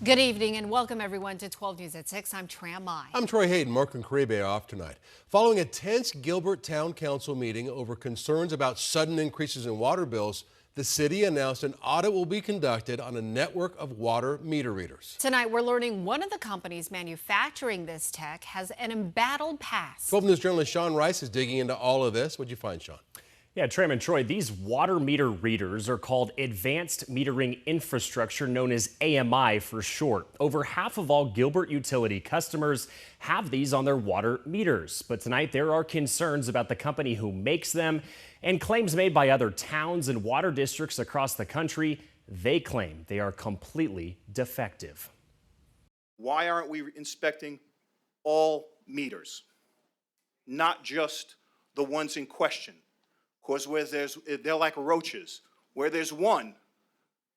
Good evening and welcome everyone to 12 News at 6. I'm Tram Mai. I'm Troy Hayden. Mark and Carabe off tonight. Following a tense Gilbert Town Council meeting over concerns about sudden increases in water bills, the city announced an audit will be conducted on a network of water meter readers. Tonight we're learning one of the companies manufacturing this tech has an embattled past. 12 News journalist Sean Rice is digging into all of this. What'd you find, Sean? Yeah, Tram and Troy, these water meter readers are called Advanced Metering Infrastructure, known as AMI for short. Over half of all Gilbert utility customers have these on their water meters. But tonight there are concerns about the company who makes them and claims made by other towns and water districts across the country. They claim they are completely defective. Why aren't we inspecting all meters, not just the ones in question? Because they're like roaches. Where there's one,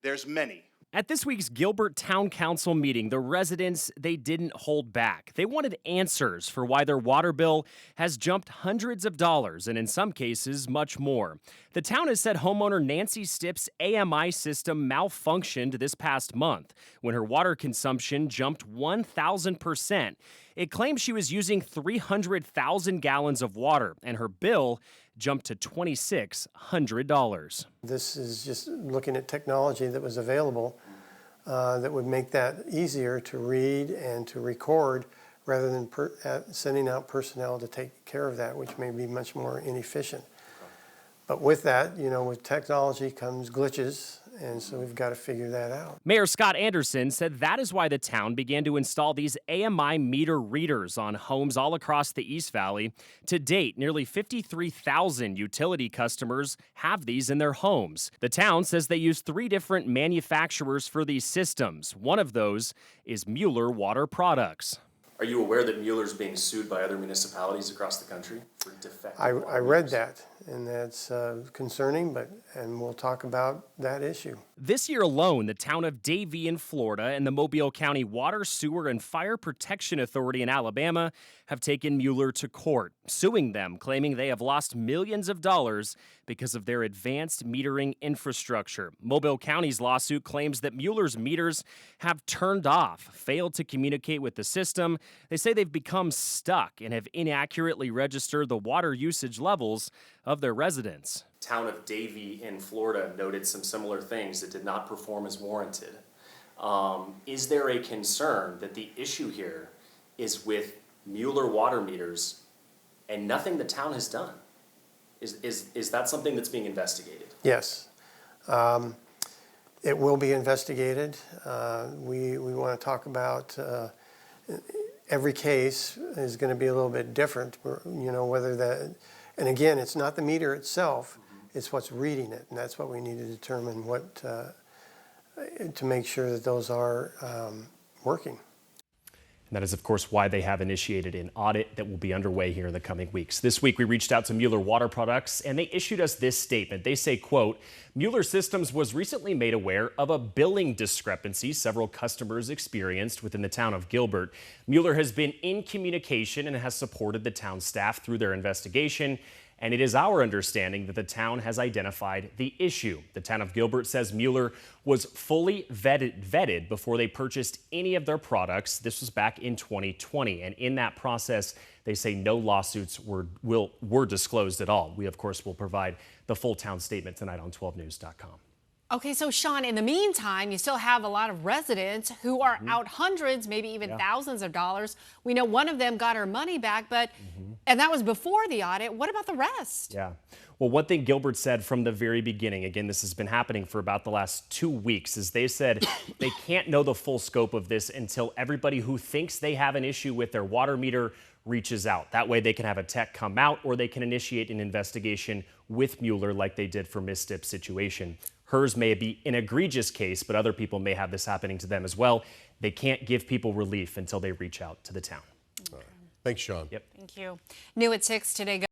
there's many. At this week's Gilbert Town Council meeting, the residents, they didn't hold back. They wanted answers for why their water bill has jumped hundreds of dollars and in some cases much more. The town has said homeowner Nancy Stipp's AMI system malfunctioned this past month when her water consumption jumped 1,000%. It claims she was using 300,000 gallons of water and her bill jumped to $2,600. This is just looking at technology that was available that would make that easier to read and to record rather than sending out personnel to take care of that, which may be much more inefficient. But with that, with technology comes glitches, and so we've got to figure that out. Mayor Scott Anderson said that is why the town began to install these AMI meter readers on homes all across the East Valley. To date, nearly 53,000 utility customers have these in their homes. The town says they use 3 different manufacturers for these systems. One of those is Mueller Water Products. Are you aware that Mueller's being sued by other municipalities across the country for defective water I read meters? that, and that's concerning, and we'll talk about that issue. This year alone, the town of Davie in Florida and the Mobile County Water, Sewer, and Fire Protection Authority in Alabama have taken Mueller to court, suing them, claiming they have lost millions of dollars because of their advanced metering infrastructure. Mobile County's lawsuit claims that Mueller's meters have turned off, failed to communicate with the system. They say they've become stuck and have inaccurately registered the water usage levels of their residents. Town of Davie in Florida noted some similar things that did not perform as warranted. Is there a concern that the issue here is with Mueller water meters and nothing the town has done? Is that something that's being investigated? Yes. It will be investigated. We want to talk about every case is going to be a little bit different, whether that, and again, it's not the meter itself, it's what's reading it, and that's what we need to determine to make sure that those are working. And that is, of course, why they have initiated an audit that will be underway here in the coming weeks. This week, we reached out to Mueller Water Products, and they issued us this statement. They say, quote, Mueller Systems was recently made aware of a billing discrepancy several customers experienced within the town of Gilbert. Mueller has been in communication and has supported the town staff through their investigation. And it is our understanding that the town has identified the issue. The town of Gilbert says Mueller was fully vetted before they purchased any of their products. This was back in 2020. And in that process, they say no lawsuits were disclosed at all. We, of course, will provide the full town statement tonight on 12news.com. Okay, so Sean, in the meantime, you still have a lot of residents who are out hundreds, maybe even thousands of dollars. We know one of them got her money back, and that was before the audit. What about the rest? Yeah. Well, one thing Gilbert said from the very beginning, again, this has been happening for about the last 2 weeks, is they said they can't know the full scope of this until everybody who thinks they have an issue with their water meter reaches out. That way they can have a tech come out or they can initiate an investigation with Mueller like they did for Miss Stipp's situation. Hers may be an egregious case, but other people may have this happening to them as well. They can't give people relief until they reach out to the town. All right. Thanks, Sean. Yep. Thank you. New at 6 today.